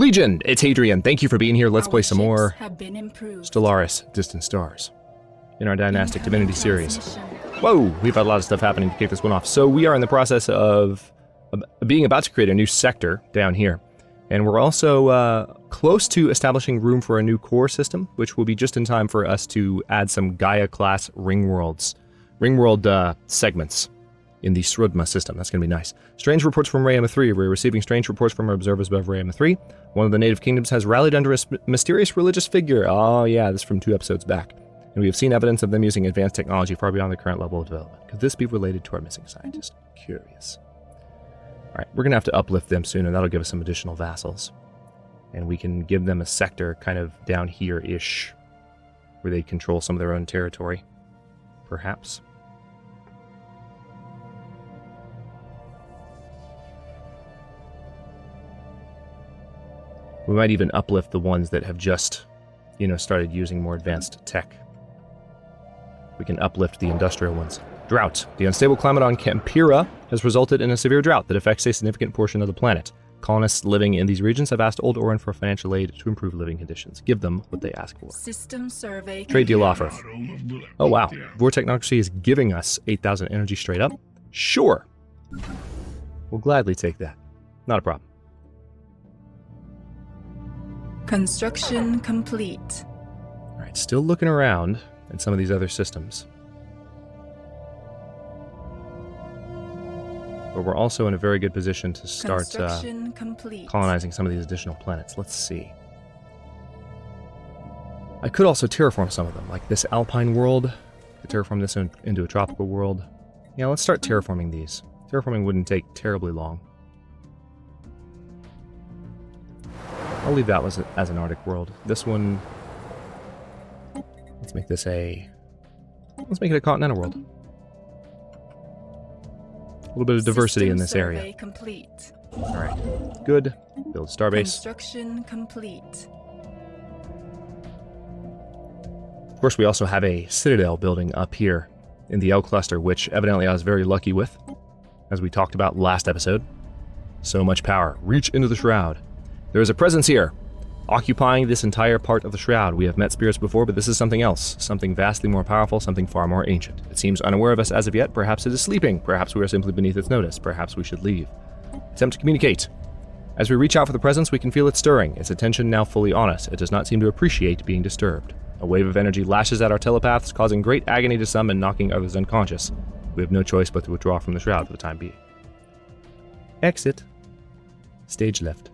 Legion, it's Hadrian. Thank you for being here. Let's play some more Stellaris Distant Stars in our Dynastic Divinity series. Whoa, we've had a lot of stuff happening to kick this one off. So we are in the process of being about to create a new sector down here. And we're also close to establishing room for a new core system, which will be just in time for us to add some Gaia-class ringworld segments in the Shrudma system. That's going to be nice. Strange reports from Rayama 3. We're receiving strange reports from our observers above Rayama 3. One of the native kingdoms has rallied under a mysterious religious figure. Oh yeah, this is from 2 episodes back. And we have seen evidence of them using advanced technology far beyond the current level of development. Could this be related to our missing scientist? Curious. Alright, we're going to have to uplift them soon, and that'll give us some additional vassals. And we can give them a sector kind of down here-ish, where they control some of their own territory. Perhaps. We might even uplift the ones that have just, started using more advanced tech. We can uplift the industrial ones. Drought. The unstable climate on Campira has resulted in a severe drought that affects a significant portion of the planet. Colonists living in these regions have asked Old Orin for financial aid to improve living conditions. Give them what they ask for. System survey. Trade deal offer. Oh wow. Vor Technocracy is giving us 8,000 energy straight up. Sure. We'll gladly take that. Not a problem. Construction complete. Alright, still looking around in some of these other systems. But we're also in a very good position to start colonizing some of these additional planets. Let's see. I could also terraform some of them, like this alpine world. I could terraform this into a tropical world. Yeah, let's start terraforming these. Terraforming wouldn't take terribly long. I'll leave that as an Arctic world. This one, let's make it a continental world. A little bit of diversity in this area. Complete. All right, good. Build starbase. Construction complete. Of course, we also have a citadel building up here in the L cluster, which evidently I was very lucky with, as we talked about last episode. So much power. Reach into the Shroud. There is a presence here, occupying this entire part of the Shroud. We have met spirits before, but this is something else. Something vastly more powerful, something far more ancient. It seems unaware of us as of yet. Perhaps it is sleeping. Perhaps we are simply beneath its notice. Perhaps we should leave. Attempt to communicate. As we reach out for the presence, we can feel it stirring, its attention now fully on us. It does not seem to appreciate being disturbed. A wave of energy lashes at our telepaths, causing great agony to some and knocking others unconscious. We have no choice but to withdraw from the Shroud for the time being. Exit. Stage left.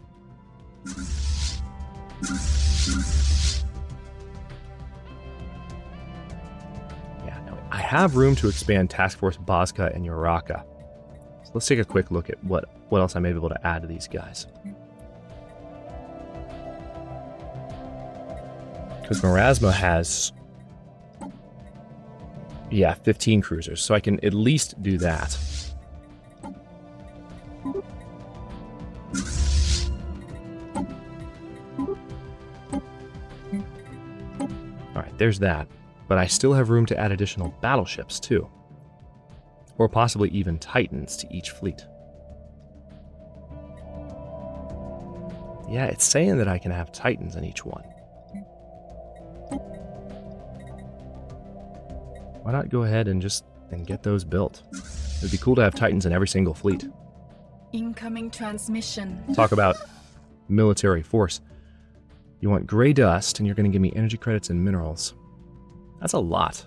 Yeah, now I have room to expand Task Force Bozka and Uraka. So let's take a quick look at what else I may be able to add to these guys. Because Marasma has 15 cruisers, so I can at least do that. Alright, there's that. But I still have room to add additional battleships, too. Or possibly even Titans to each fleet. Yeah, it's saying that I can have Titans in each one. Why not go ahead and get those built? It'd be cool to have Titans in every single fleet. Incoming transmission. Talk about military force. You want gray dust, and you're going to give me energy credits and minerals. That's a lot.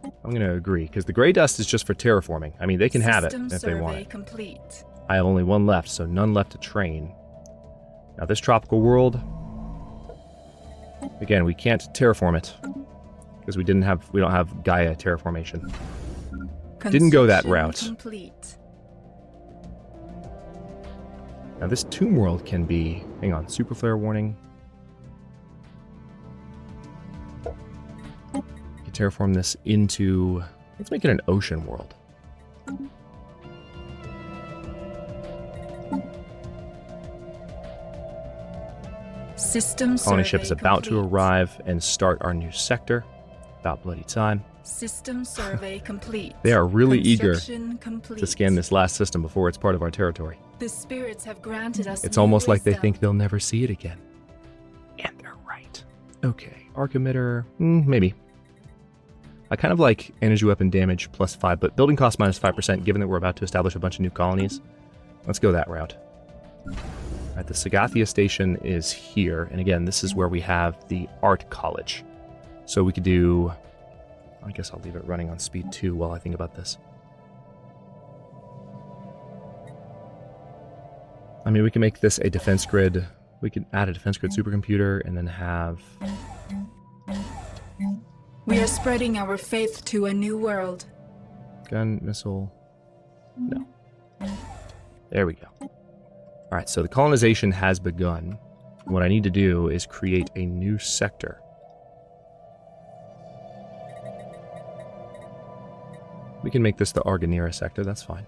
I'm going to agree, because the gray dust is just for terraforming. I mean, they can have it if they want it. Complete. I have only one left, so none left to train. Now this tropical world, again, we can't terraform it, because we don't have Gaia terraformation. Didn't go that route. Complete. Now this tomb world can be, hang on, super flare warning. You can terraform this into, let's make it an ocean world. System Colony ship is about to arrive and start our new sector. About bloody time. System survey complete. They are really eager Complete. to scan this last system before it's part of our territory. The spirits have granted us It's new almost like they wisdom. think they'll never see it again. And they're right. Okay, arc emitter, maybe. I kind of like energy weapon damage plus 5, but building cost minus 5%, given that we're about to establish a bunch of new colonies. Let's go that route. Alright, the Sagathia station is here, and again, this is where we have the art college. So we could do... I guess I'll leave it running on speed 2 while I think about this. I mean, we can make this a defense grid. We could add a defense grid supercomputer and then have... We are spreading our faith to a new world. Gun, missile... No. There we go. Alright, so the colonization has begun. What I need to do is create a new sector. We can make this the Arganira sector, that's fine.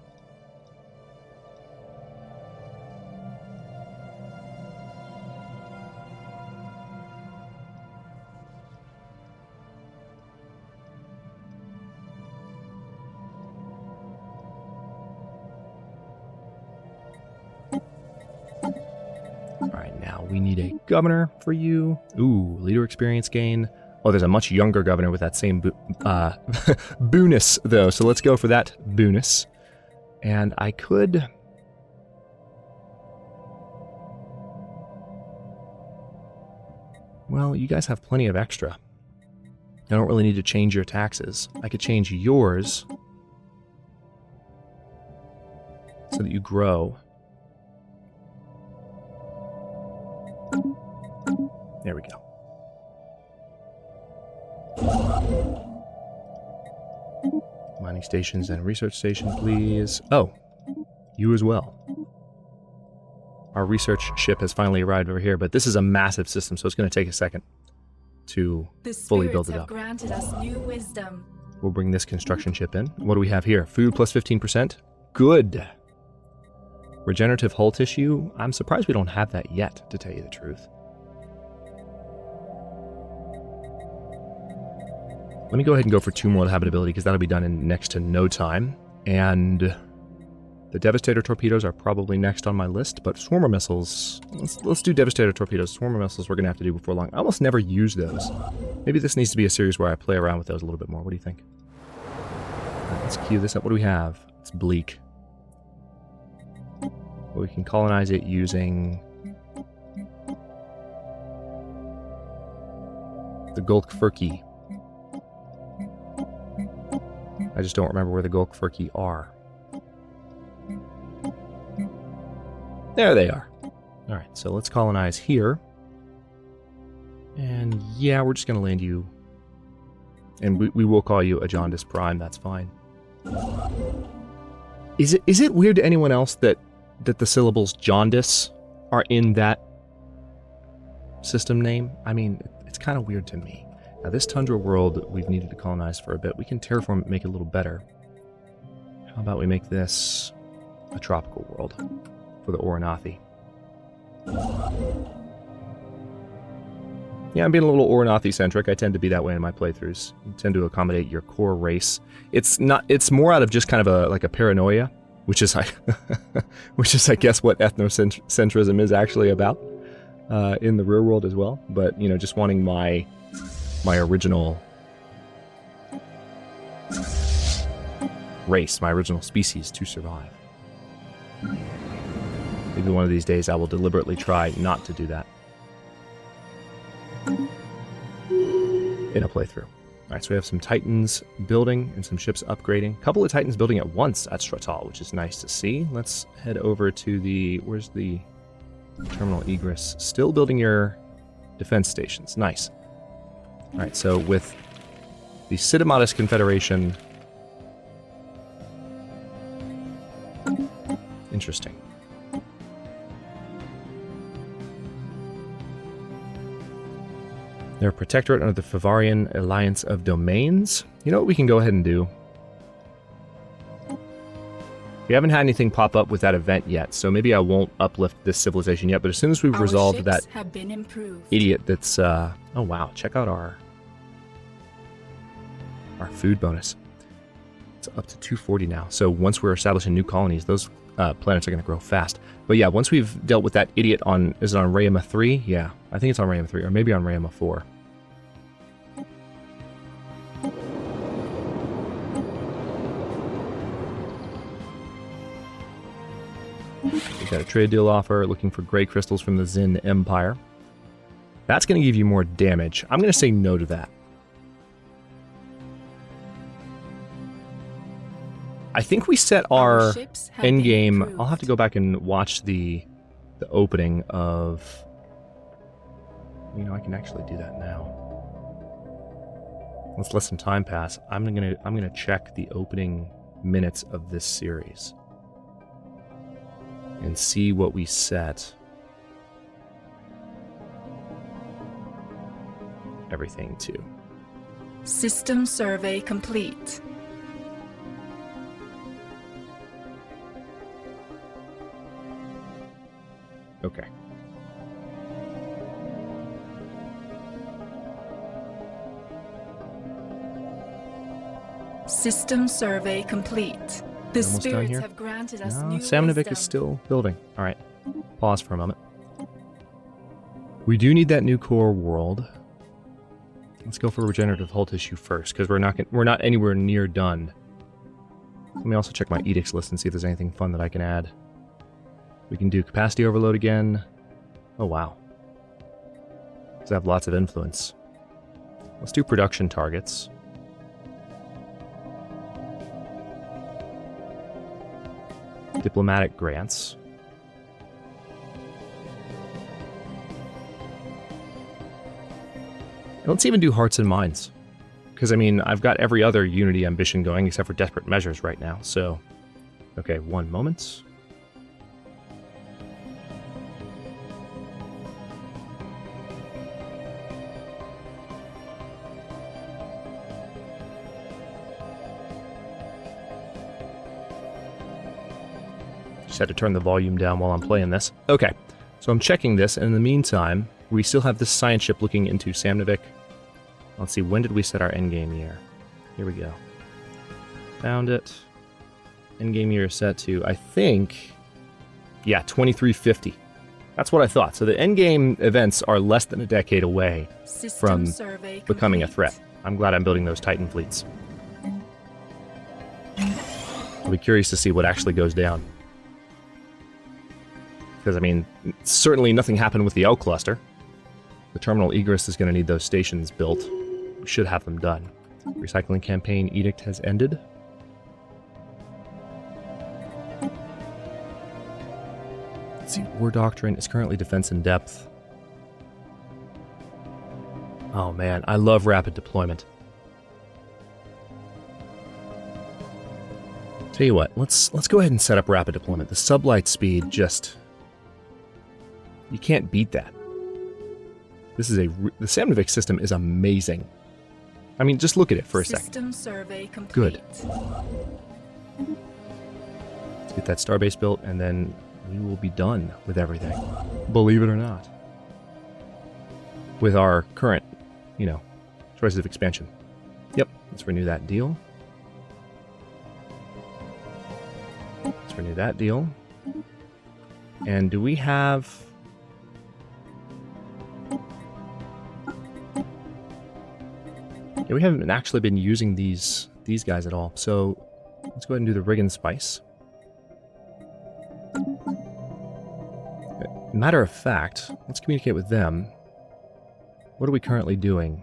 Alright, now we need a governor for you. Ooh, leader experience gain. Oh, there's a much younger governor with that same bonus, though. So let's go for that bonus. And I could... Well, you guys have plenty of extra. I don't really need to change your taxes. I could change yours so that you grow. There we go. Mining stations and research station, please. Oh, you as well. Our research ship has finally arrived over here, but this is a massive system, so it's going to take a second to fully build it up. Granted us new wisdom. We'll bring this construction ship in. What do we have here? Food plus 15%? Good. Regenerative hull tissue? I'm surprised we don't have that yet, to tell you the truth. Let me go ahead and go for Tomb World habitability, because that'll be done in next to no time. And the Devastator torpedoes are probably next on my list, but Swarmer missiles... Let's do Devastator torpedoes. Swarmer missiles we're going to have to do before long. I almost never use those. Maybe this needs to be a series where I play around with those a little bit more. What do you think? Right, let's queue this up. What do we have? It's bleak. Well, we can colonize it using... the Golkfurki. I just don't remember where the Golkfurki are. There they are. Alright, so let's colonize here. And yeah, we're just going to land you. And we will call you a Jaundice Prime, that's fine. Is it weird to anyone else that the syllables Jaundice are in that system name? I mean, it's kind of weird to me. Now, this tundra world we've needed to colonize for a bit. We can terraform it, make it a little better. How about we make this a tropical world for the Oranathi? Yeah, I'm being a little Oranathi-centric. I tend to be that way in my playthroughs. I tend to accommodate your core race. It's more out of just kind of a paranoia, which is, I guess, what ethnocentrism is actually about in the real world as well. But, you know, just wanting my original race, my original species to survive. Maybe one of these days I will deliberately try not to do that in a playthrough. Alright, so we have some Titans building and some ships upgrading. A couple of Titans building at once at Stratal, which is nice to see. Let's head over to the... Where's the terminal egress? Still building your defense stations. Nice. Alright, so with the Sidamatis Confederation... Interesting. They're a protectorate under the Favarian Alliance of Domains. You know what we can go ahead and do? We haven't had anything pop up with that event yet, so maybe I won't uplift this civilization yet, but as soon as we've resolved that idiot that's... oh wow, check out our food bonus. It's up to 240 now. So once we're establishing new colonies, those planets are going to grow fast. But yeah, once we've dealt with that idiot on, is it on Rayama 3? Yeah, I think it's on Rayama 3, or maybe on Rayama 4. We got a trade deal offer, looking for gray crystals from the Zin Empire. That's going to give you more damage. I'm going to say no to that. I think we set our endgame. I'll have to go back and watch the opening of. You know, I can actually do that now. Let's let some time pass. I'm gonna check the opening minutes of this series and see what we set everything to. System survey complete. Okay. System survey complete. The Almost done spirits here? have granted us No, new Sam Nivik wisdom. is still building. All right. Pause for a moment. We do need that new core world. Let's go for regenerative hull tissue first, because we're not anywhere near done. Let me also check my edicts list and see if there's anything fun that I can add. We can do capacity overload again. Oh wow. Does have lots of influence. Let's do production targets. Diplomatic grants. Let's even do hearts and minds. Because, I mean, I've got every other Unity ambition going except for desperate measures right now, so... Okay, one moment. Just had to turn the volume down while I'm playing this. Okay, so I'm checking this, and in the meantime, we still have this science ship looking into Sam Nivik. Let's see, when did we set our endgame year? Here we go. Found it. Endgame year is set to, I think, yeah, 2350. That's what I thought. So the endgame events are less than a decade away from becoming a threat. I'm glad I'm building those Titan fleets. I'll be curious to see what actually goes down. Because, I mean, certainly nothing happened with the L cluster. The terminal egress is going to need those stations built. We should have them done. Recycling campaign edict has ended. Let's see, War Doctrine is currently defense in depth. Oh man, I love rapid deployment. Tell you what, let's go ahead and set up rapid deployment. The sublight speed just... You can't beat that. This is the Sam Nivik system is amazing. I mean, just look at it for a second. System survey complete. Good. Let's get that starbase built, and then we will be done with everything. Believe it or not. With our current, you know, choices of expansion. Yep, let's renew that deal. Let's renew that deal. And do we have... Yeah, we haven't actually been using these guys at all, so let's go ahead and do the rig and spice. Matter of fact, let's communicate with them. What are we currently doing?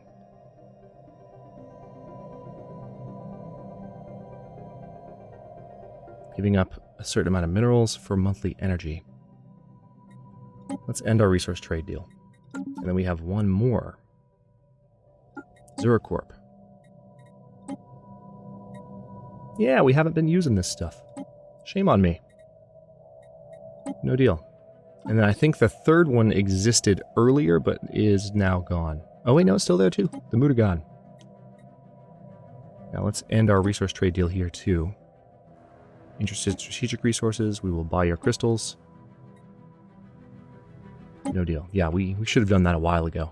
Giving up a certain amount of minerals for monthly energy. Let's end our resource trade deal. And then we have one more. Zuracorp. Yeah, we haven't been using this stuff. Shame on me. No deal. And then I think the third one existed earlier, but is now gone. Oh wait, no, it's still there too. The Mutagan. Now let's end our resource trade deal here too. Interested in strategic resources, we will buy your crystals. No deal. Yeah, we should have done that a while ago.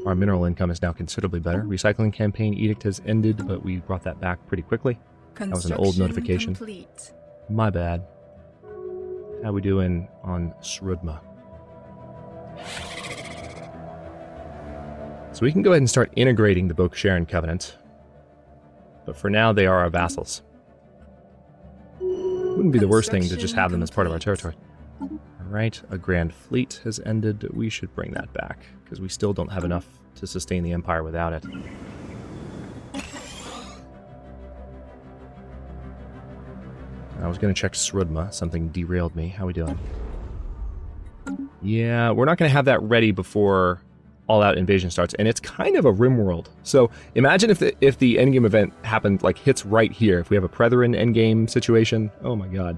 Our mineral income is now considerably better. Recycling campaign edict has ended, but we brought that back pretty quickly. That was an old notification. Complete. My bad. How we doing on Srudma? So we can go ahead and start integrating the Bokesharan Covenant. But for now, they are our vassals. Wouldn't be the worst thing to just have them as part of our territory. Alright, a Grand Fleet has ended. We should bring that back, because we still don't have enough to sustain the Empire without it. I was going to check Srudma. Something derailed me. How we doing? Yeah, we're not going to have that ready before all-out invasion starts, and it's kind of a RimWorld. So imagine if the endgame event happened, like, hits right here. If we have a Prethrin endgame situation, oh my god.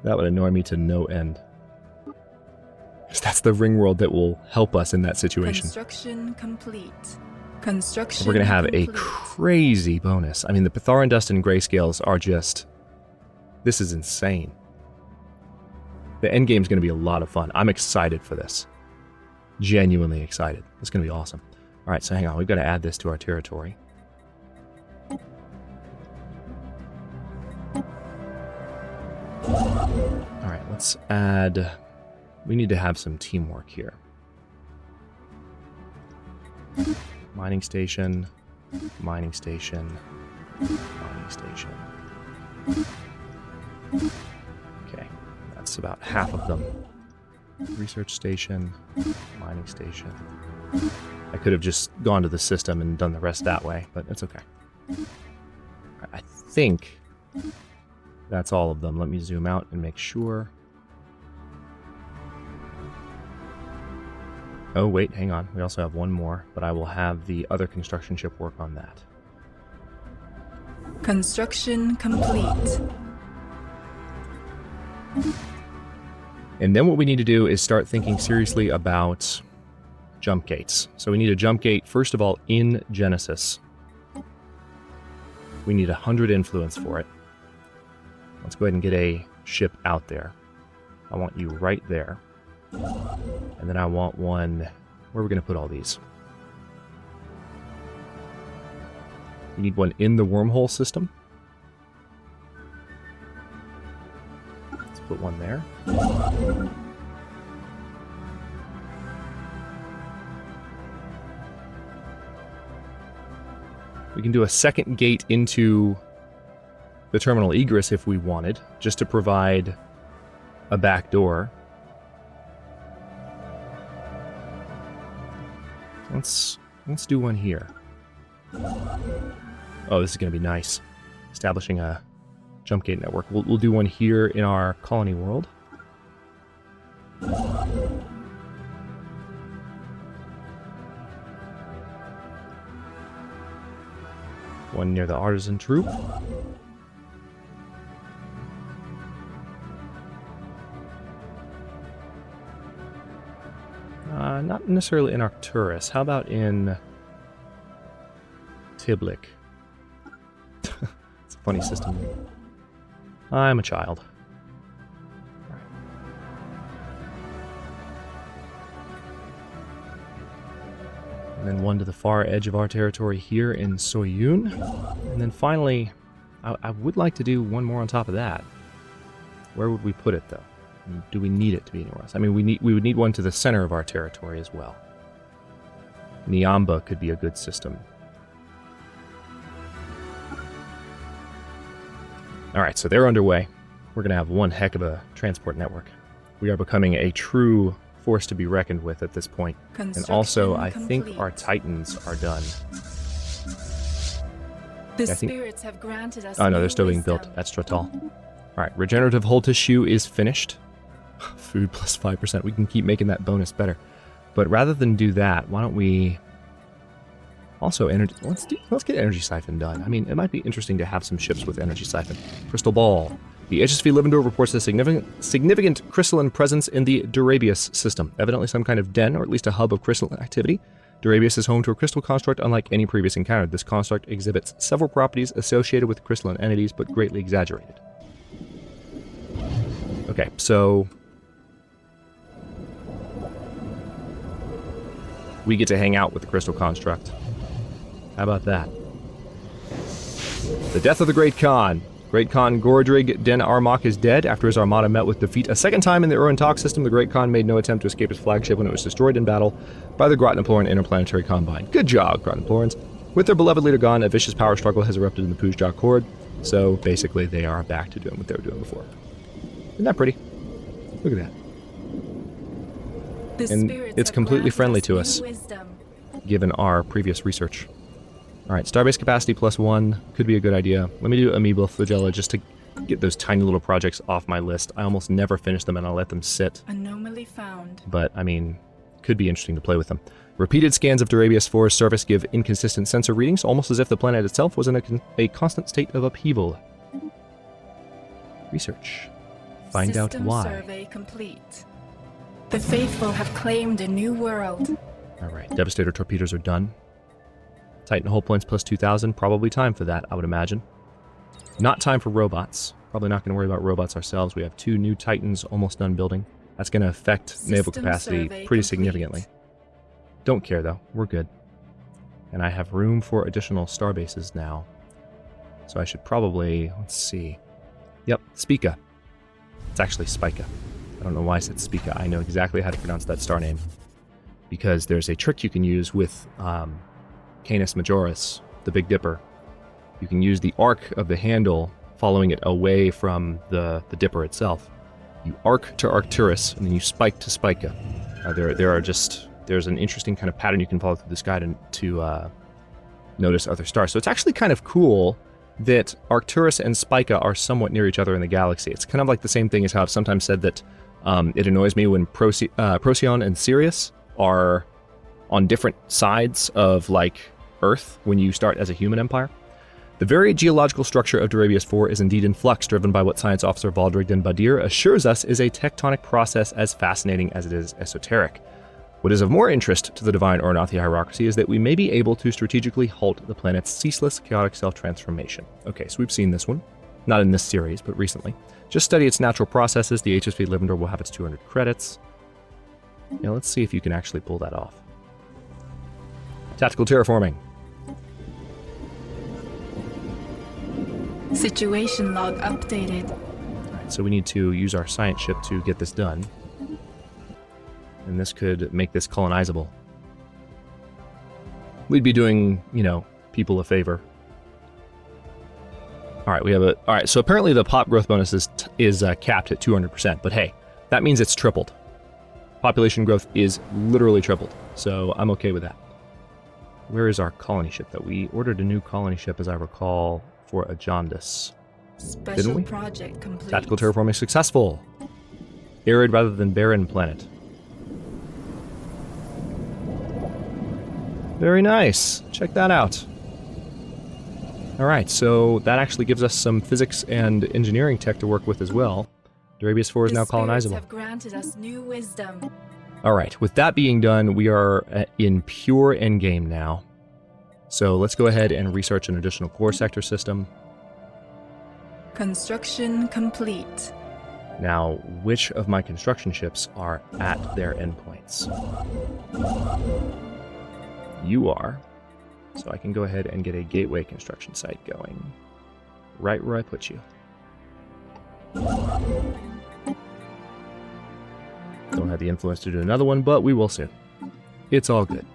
That would annoy me to no end. Because that's the RimWorld that will help us in that situation. Construction complete. Construction We're going to have complete. a crazy bonus. I mean, the Patharan Dust and Grayscales are just... This is insane. The endgame is going to be a lot of fun. I'm excited for this. Genuinely excited. It's going to be awesome. Alright, so hang on. We've got to add this to our territory. Alright, let's add... We need to have some teamwork here. Mining station. Mining station. Mining station. Okay, that's about half of them. Research station, mining station. I could have just gone to the system and done the rest that way, but it's okay. I think that's all of them. Let me zoom out and make sure. Oh, wait, hang on. We also have one more, but I will have the other construction ship work on that. Construction complete. And then what we need to do is start thinking seriously about jump gates. So we need a jump gate, first of all, in Genesis. We need 100 influence for it. Let's go ahead and get a ship out there. I want you right there. And then I want one... Where are we going to put all these? We need one in the wormhole system. Let's put one there. We can do a second gate into the terminal egress if we wanted, just to provide a back door. Let's do one here. Oh, this is going to be nice. Establishing a jump gate network. We'll do one here in our colony world. One near the artisan troop. Not necessarily in Arcturus. How about in Tiblik? It's a funny system. I'm a child. Right. And then one to the far edge of our territory here in Soyun. And then finally, I would like to do one more on top of that. Where would we put it, though? Do we need it to be anywhere else? I mean, we would need one to the center of our territory as well. Niamba could be a good system. Alright, so they're underway. We're going to have one heck of a transport network. We are becoming a true force to be reckoned with at this point. And also, I think our Titans are done. The spirits have granted us. Oh no, they're still being built at Stratal. Alright, regenerative hull tissue is finished. Food plus 5%. We can keep making that bonus better. But rather than do that, why don't we also energy? Let's get energy siphon done. I mean, it might be interesting to have some ships with energy siphon. Crystal ball. The HSV Livendor reports a significant crystalline presence in the Durabius system. Evidently some kind of den, or at least a hub of crystalline activity. Durabius is home to a crystal construct unlike any previous encountered. This construct exhibits several properties associated with crystalline entities, but greatly exaggerated. Okay, so we get to hang out with the crystal construct. How about that? The death of the Great Khan. Great Khan Gordrig Den Armok is dead after his armada met with defeat a second time in the Uran Talk system. The Great Khan made no attempt to escape his flagship when it was destroyed in battle by the Grotnaploran Interplanetary Combine. Good job, Grotnaplorans. With their beloved leader gone, a vicious power struggle has erupted in the Pujja Horde, so basically they are back to doing what they were doing before. Isn't that pretty? Look at that. And it's completely friendly to us, given our previous research. Alright, starbase capacity +1 could be a good idea. Let me do Amoeba Flagella just to get those tiny little projects off my list. I almost never finish them and I'll let them sit. Anomaly found. But, I mean, could be interesting to play with them. Repeated scans of Durabius 4's surface give inconsistent sensor readings, almost as if the planet itself was in a constant state of upheaval. Research. Find out why. Survey complete. The faithful have claimed a new world. Alright, Devastator torpedoes are done. Titan hull points +2,000. Probably time for that, I would imagine. Not time for robots. Probably not going to worry about robots ourselves. We have 2 new Titans almost done building. That's going to affect naval capacity pretty significantly. Don't care, though. We're good. And I have room for additional starbases now. So I should probably... Let's see. Yep, Spica. It's actually Spica. I don't know why I said Spica. I know exactly how to pronounce that star name. Because there's a trick you can use with... Canis Majoris, the Big Dipper. You can use the arc of the handle, following it away from the Dipper itself. You arc to Arcturus, and then you spike to Spica. There's an interesting kind of pattern you can follow through the sky to notice other stars. So it's actually kind of cool that Arcturus and Spica are somewhat near each other in the galaxy. It's kind of like the same thing as how I've sometimes said that it annoys me when Procyon and Sirius are on different sides of, like, Earth when you start as a human empire. The very geological structure of Durabius 4 is indeed in flux, driven by what Science Officer Valdrig Den Badir assures us is a tectonic process as fascinating as it is esoteric. What is of more interest to the divine Ornathi hierarchy is that we may be able to strategically halt the planet's ceaseless chaotic self-transformation. Okay, so we've seen this one. Not in this series, but recently. Just study its natural processes. The HSV Livender will have its 200 credits. Yeah, let's see if you can actually pull that off. Tactical terraforming. Situation log updated. Alright, so we need to use our science ship to get this done. And this could make this colonizable. We'd be doing, people a favor. Alright, we have a... Alright, so apparently the pop growth bonus is capped at 200%, but hey, that means it's tripled. Population growth is literally tripled, so I'm okay with that. Where is our colony ship, though? We ordered a new colony ship, as I recall, for a jaundice. Special didn't we? project complete. Tactical terraforming successful. Arid rather than barren planet. Very nice. Check that out. Alright, so that actually gives us some physics and engineering tech to work with as well. Durabius 4 is now colonizable. Have granted us new wisdom. Alright, with that being done, we are in pure endgame now. So let's go ahead and research an additional core sector system. Construction complete. Now, which of my construction ships are at their endpoints? You are. So I can go ahead and get a gateway construction site going. Right where I put you. Don't have the influence to do another one, but we will soon. It's all good.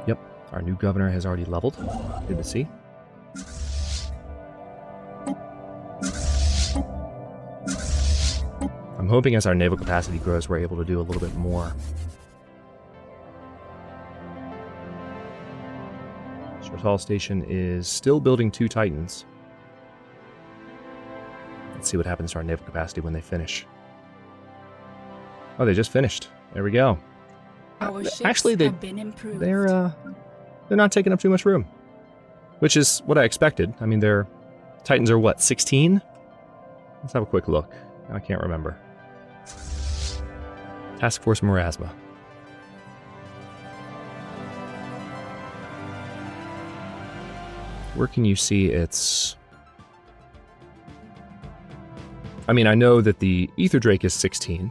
Yep, our new governor has already leveled. Good to see. I'm hoping as our naval capacity grows, we're able to do a little bit more. Shroud Station is still building 2 Titans. Let's see what happens to our naval capacity when they finish. Oh, they just finished. There we go. Our ships Actually, have been improved. they're not taking up too much room, which is what I expected. I mean, their Titans are what, 16? Let's have a quick look. I can't remember. Task Force Marasma. Where can you see its... I mean, I know that the Ether Drake is 16.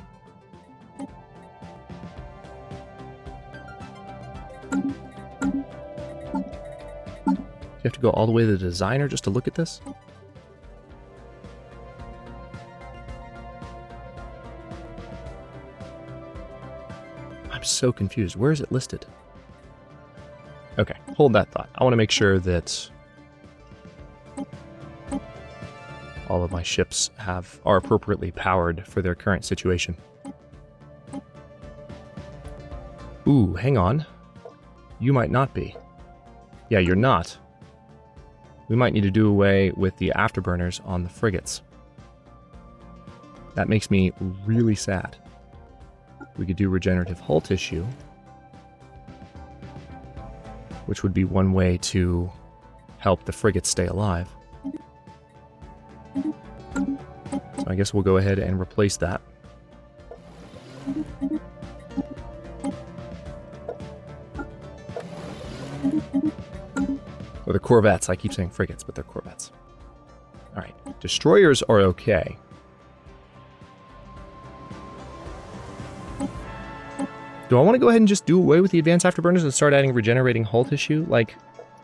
go all the way to the designer just to look at this? I'm so confused. Where is it listed? Okay, hold that thought. I want to make sure that all of my ships are appropriately powered for their current situation. Ooh, hang on. You might not be. Yeah, you're not. We might need to do away with the afterburners on the frigates. That makes me really sad. We could do regenerative hull tissue, which would be one way to help the frigates stay alive. So I guess we'll go ahead and replace that. Or the corvettes. I keep saying frigates, but they're corvettes. Alright, destroyers are okay. Do I want to go ahead and just do away with the advanced afterburners and start adding regenerating hull tissue? Like,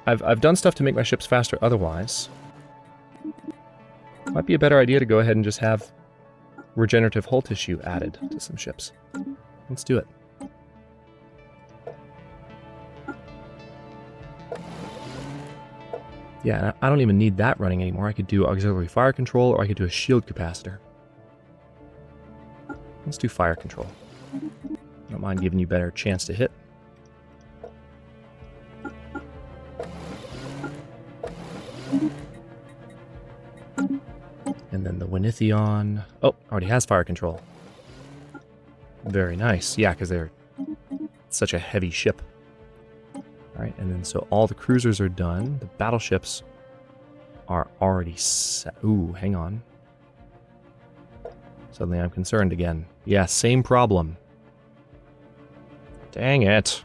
I've done stuff to make my ships faster otherwise. Might be a better idea to go ahead and just have regenerative hull tissue added to some ships. Let's do it. Yeah, I don't even need that running anymore. I could do auxiliary fire control, or I could do a shield capacitor. Let's do fire control. Don't mind giving you a better chance to hit. And then the Winithion. Oh, already has fire control. Very nice. Yeah, because they're such a heavy ship. Alright, and then so all the cruisers are done. The battleships are already set. Ooh, hang on. Suddenly I'm concerned again. Yeah, same problem. Dang it.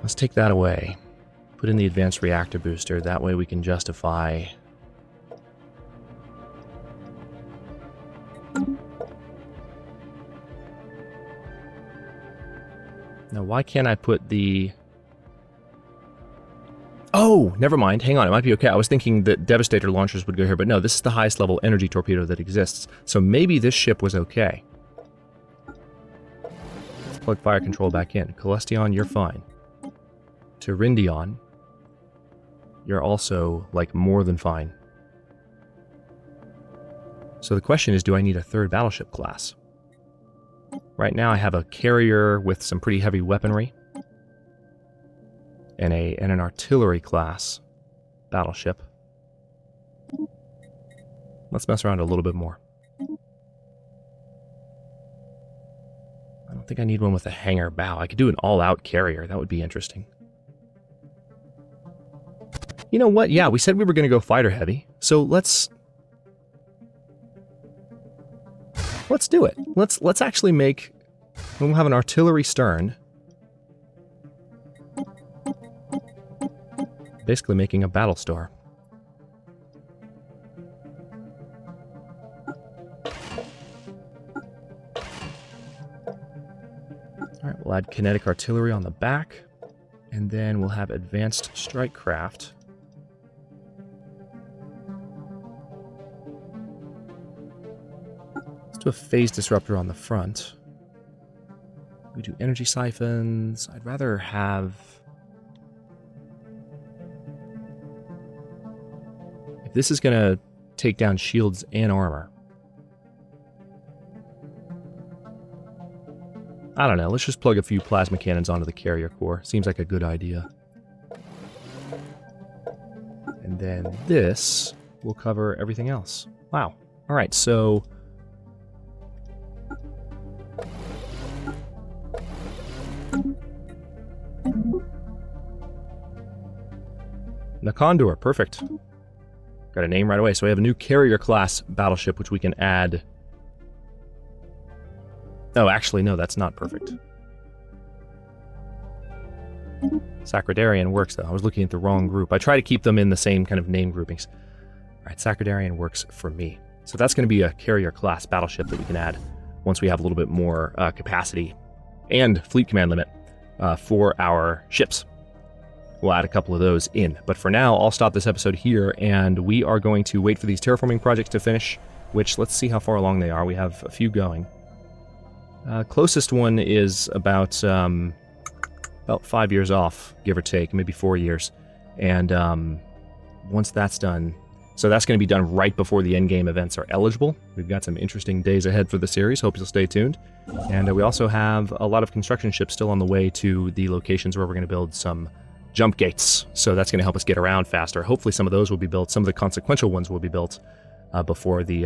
Let's take that away. Put in the advanced reactor booster. That way we can justify... Now, why can't I put the... Oh, never mind. Hang on, it might be okay. I was thinking that Devastator launchers would go here, but no, this is the highest level energy torpedo that exists. So maybe this ship was okay. Let's plug fire control back in. Celestion, you're fine. Tyrindion, you're also, like, more than fine. So the question is, do I need a third battleship class? Right now I have a carrier with some pretty heavy weaponry. And an artillery class battleship. Let's mess around a little bit more. I don't think I need one with a hangar bow. I could do an all-out carrier. That would be interesting. You know what? Yeah, we said we were going to go fighter heavy. So let's do it. Let's actually make... We'll have an artillery stern. Basically making a battle star. Alright, we'll add kinetic artillery on the back. And then we'll have advanced strike craft. Let's do a phase disruptor on the front. We do energy siphons. I'd rather have... If this is going to take down shields and armor. I don't know. Let's just plug a few plasma cannons onto the carrier core. Seems like a good idea. And then this will cover everything else. Wow. Alright, so... Nakondor, perfect. Got a name right away. So we have a new carrier class battleship which we can add. Oh, actually, no, that's not perfect. Sacradarian works, though. I was looking at the wrong group. I try to keep them in the same kind of name groupings. Alright, Sacradarian works for me. So that's going to be a carrier class battleship that we can add once we have a little bit more capacity and fleet command limit for our ships. we'll add a couple of those in. But for now, I'll stop this episode here, and we are going to wait for these terraforming projects to finish, which, let's see how far along they are. We have a few going. Closest one is about 5 years off, give or take, maybe 4 years. And once that's done, so that's going to be done right before the Endgame events are eligible. We've got some interesting days ahead for the series. Hope you'll stay tuned. And we also have a lot of construction ships still on the way to the locations where we're going to build some jump gates. So that's going to help us get around faster. Hopefully some of those will be built. Some of the consequential ones will be built before the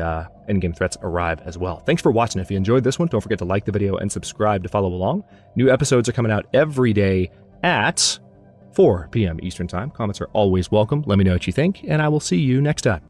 endgame threats arrive as well. Thanks for watching. If you enjoyed this one, don't forget to like the video and subscribe to follow along. New episodes are coming out every day at 4 p.m. Eastern Time. Comments are always welcome. Let me know what you think, and I will see you next time.